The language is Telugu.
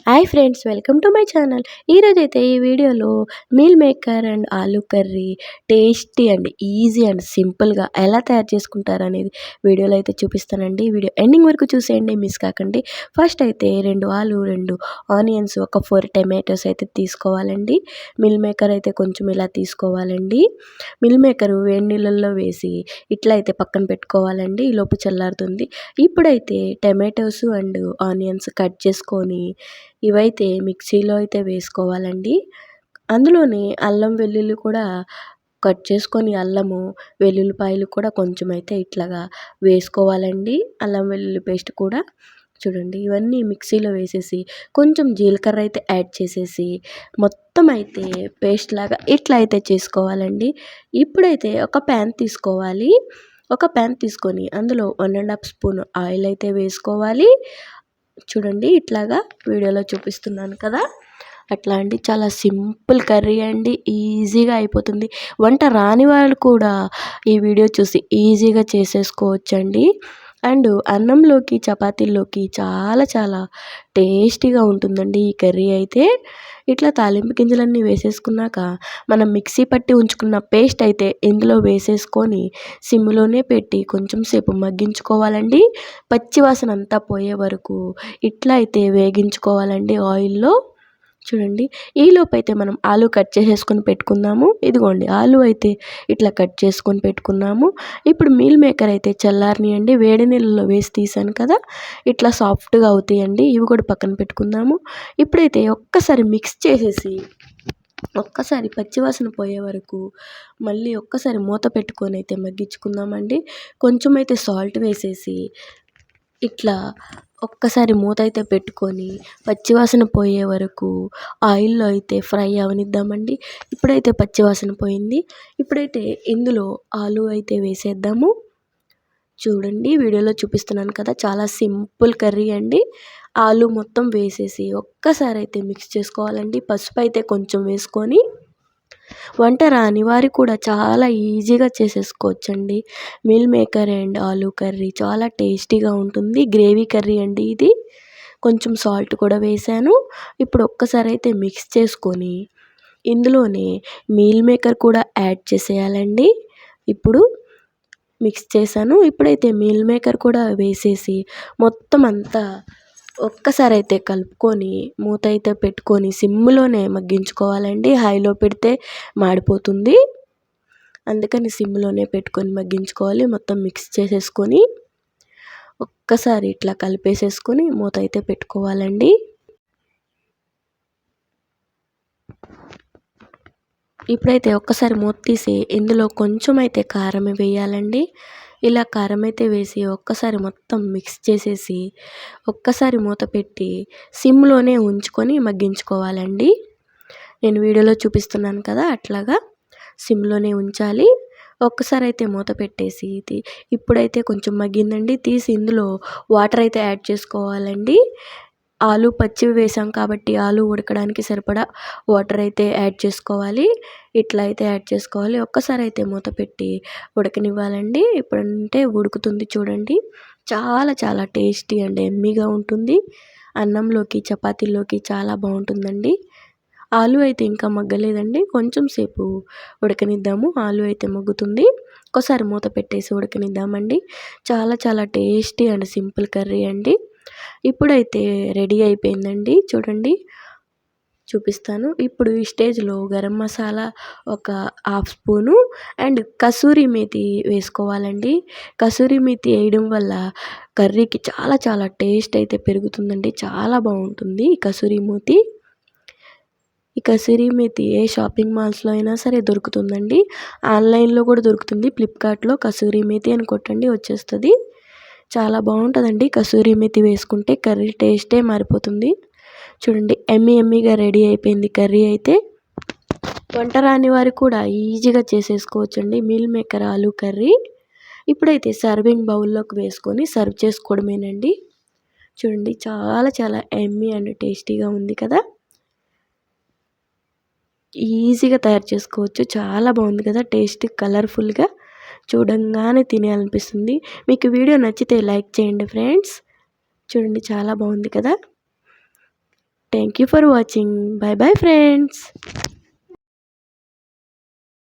Hi friends, welcome to my channel. ఈరోజైతే ఈ వీడియోలో meal maker and aloo curry tasty and easy and సింపుల్గా ఎలా తయారు చేసుకుంటారు అనేది వీడియోలో అయితే చూపిస్తానండి. వీడియో ఎండింగ్ వరకు చూసేయండి, మిస్ కాకండి. ఫస్ట్ అయితే 2 ఆలు, 2 ఆనియన్స్, ఒక 4 టమాటోస్ అయితే తీసుకోవాలండి. మిల్ మేకర్ అయితే కొంచెం ఇలా తీసుకోవాలండి. మిల్ మేకర్ వేడి నీళ్ళల్లో వేసి ఇట్లా అయితే పక్కన పెట్టుకోవాలండి. ఈలోపు చల్లారుతుంది. ఇప్పుడైతే టమాటోస్ అండ్ ఆనియన్స్ కట్ చేసుకొని ఇవైతే మిక్సీలో అయితే వేసుకోవాలండి. అందులోనే అల్లం వెల్లుల్లి కూడా కట్ చేసుకొని, అల్లము వెల్లుల్లిపాయలు కూడా కొంచెం అయితే ఇట్లాగా వేసుకోవాలండి. అల్లం వెల్లుల్లి పేస్ట్ కూడా చూడండి. ఇవన్నీ మిక్సీలో వేసేసి కొంచెం జీలకర్ర అయితే యాడ్ చేసేసి మొత్తం అయితే పేస్ట్ లాగా ఇట్లా అయితే చేసుకోవాలండి. ఇప్పుడైతే ఒక ప్యాన్ తీసుకోవాలి. ఒక ప్యాన్ తీసుకొని అందులో 1½ స్పూన్ ఆయిల్ అయితే వేసుకోవాలి. చూడండి, ఇట్లాగా వీడియోలో చూపిస్తున్నాను కదా, అట్లా అండి. చాలా సింపుల్ కర్రీ అండి, ఈజీగా అయిపోతుంది. వంట రాని వాళ్ళు కూడా ఈ వీడియో చూసి ఈజీగా చేసేసుకోవచ్చండి. అండ్ అన్నంలోకి, చపాతీల్లోకి చాలా చాలా టేస్టీగా ఉంటుందండి ఈ కర్రీ అయితే. ఇట్లా తాలింపు గింజలన్నీ వేసేసుకున్నాక మనం మిక్సీ పట్టి ఉంచుకున్న పేస్ట్ అయితే ఇందులో వేసేసుకొని సిమ్లోనే పెట్టి కొంచెం సేపు మగ్గించుకోవాలండి. పచ్చి వాసన అంతా పోయే వరకు ఇట్లా అయితే వేగించుకోవాలండి ఆయిల్లో. చూడండి, ఈలోపు అయితే మనం ఆలు కట్ చేసేసుకొని పెట్టుకుందాము. ఇదిగోండి, ఆలు అయితే ఇట్లా కట్ చేసుకొని పెట్టుకున్నాము. ఇప్పుడు మీల్ మేకర్ అయితే చల్లారనియండి. వేడి నీళ్ళలో వేసి తీసాను కదా, ఇట్లా సాఫ్ట్గా అవుతాయండి. ఇవి కూడా పక్కన పెట్టుకుందాము. ఇప్పుడైతే ఒక్కసారి మిక్స్ చేసేసి ఒక్కసారి పచ్చివాసన పోయే వరకు మళ్ళీ ఒక్కసారి మూత పెట్టుకొని అయితే మగ్గించుకుందామండి. కొంచెం అయితే సాల్ట్ వేసేసి ఇట్లా ఒక్కసారి మూత అయితే పెట్టుకొని పచ్చివాసన పోయే వరకు ఆయిల్లో అయితే ఫ్రై అవనిద్దామండి. ఇప్పుడైతే పచ్చివాసన పోయింది. ఇప్పుడైతే ఇందులో ఆలు అయితే వేసేద్దాము. చూడండి, వీడియోలో చూపిస్తున్నాను కదా, చాలా సింపుల్ కర్రీ అండి. ఆలు మొత్తం వేసేసి ఒక్కసారి అయితే మిక్స్ చేసుకోవాలండి. పసుపు అయితే కొంచెం వేసుకొని వంట రాని వారు కూడా చాలా ఈజీగా చేసేసుకోవచ్చండి. Meal maker and aloo curry చాలా టేస్టీగా ఉంటుంది. గ్రేవీ కర్రీ అండి ఇది. కొంచెం సాల్ట్ కూడా వేసాను. ఇప్పుడు ఒక్కసారి అయితే మిక్స్ చేసుకొని ఇందులోనే మీల్ మేకర్ కూడా యాడ్ చేసేయాలండి. ఇప్పుడు మిక్స్ చేశాను. ఇప్పుడైతే మీల్ మేకర్ కూడా వేసేసి మొత్తం అంతా ఒక్కసారి అయితే కలుపుకొని మూత అయితే పెట్టుకొని సిమ్లోనే మగ్గించుకోవాలండి. హైలో పెడితే మాడిపోతుంది. అందుకని సిమ్లోనే పెట్టుకొని మగ్గించుకోవాలి. మొత్తం మిక్స్ చేసేసుకొని ఒక్కసారి ఇట్లా కలిపేసేసుకొని మూత అయితే పెట్టుకోవాలండి. ఇప్పుడైతే ఒక్కసారి మూత తీసి ఇందులో కొంచెం అయితే కారం వేయాలండి. ఇలా కారం అయితే వేసి ఒక్కసారి మొత్తం మిక్స్ చేసేసి ఒక్కసారి మూత పెట్టి సిమ్లోనే ఉంచుకొని మగ్గించుకోవాలండి. నేను వీడియోలో చూపిస్తున్నాను కదా, అట్లాగా సిమ్లోనే ఉంచాలి. ఒక్కసారి అయితే మూత పెట్టేసి ఇప్పుడైతే కొంచెం మగ్గిందండి. తీసి ఇందులో వాటర్ అయితే యాడ్ చేసుకోవాలండి. ఆలు పచ్చివి వేసాం కాబట్టి ఆలు ఉడకడానికి సరిపడా వాటర్ అయితే యాడ్ చేసుకోవాలి. ఇట్లా అయితే యాడ్ చేసుకోవాలి. ఒక్కసారి అయితే మూత పెట్టి ఉడకనివ్వాలండి. ఇప్పుడంటే ఉడుకుతుంది చూడండి. చాలా చాలా టేస్టీ అండ్ ఎమ్మీగా ఉంటుంది. అన్నంలోకి, చపాతీల్లోకి చాలా బాగుంటుందండి. ఆలు అయితే ఇంకా మగ్గలేదండి. కొంచెం సేపు ఉడకనిద్దాము. ఆలు అయితే మగ్గుతుంది. ఒక్కసారి మూత పెట్టేసి ఉడకనిద్దామండి. చాలా చాలా టేస్టీ అండ్ సింపుల్ కర్రీ అండి. ఇప్పుడైతే రెడీ అయిపోయిందండి. చూడండి, చూపిస్తాను. ఇప్పుడు ఈ స్టేజ్లో గరం మసాలా ఒక 1/2 స్పూను అండ్ కసూరి మేతి వేసుకోవాలండి. కసూరి మేతి వేయడం వల్ల కర్రీకి చాలా చాలా టేస్ట్ అయితే పెరుగుతుందండి. చాలా బాగుంటుంది ఈ కసూరి మేతి. ఈ కసూరి మేతి ఏ షాపింగ్ మాల్స్లో అయినా సరే దొరుకుతుందండి. ఆన్లైన్లో కూడా దొరుకుతుంది. ఫ్లిప్కార్ట్లో కసూరి మేతి అని కొట్టండి, వచ్చేస్తుంది. చాలా బాగుంటుందండి కసూరి మేతి వేసుకుంటే. కర్రీ టేస్టే మారిపోతుంది. చూడండి, ఎమ్మీగా రెడీ అయిపోయింది కర్రీ అయితే. వంట రాని వారు కూడా ఈజీగా చేసేసుకోవచ్చండి మీల్ మేకర్ ఆలూ కర్రీ. ఇప్పుడైతే సర్వింగ్ బౌల్లోకి వేసుకొని సర్వ్ చేసుకోవడమేనండి. చూడండి, చాలా చాలా ఎమ్మీ అండ్ టేస్టీగా ఉంది కదా. ఈజీగా తయారు చేసుకోవచ్చు. చాలా బాగుంది కదా, టేస్ట్ కలర్ఫుల్గా చూడంగానే తినేయాలనిపిస్తుంది. మీకు వీడియో నచ్చితే లైక్ చేయండి ఫ్రెండ్స్. చూడండి, చాలా బాగుంది కదా. Thank you for watching. By bye friends.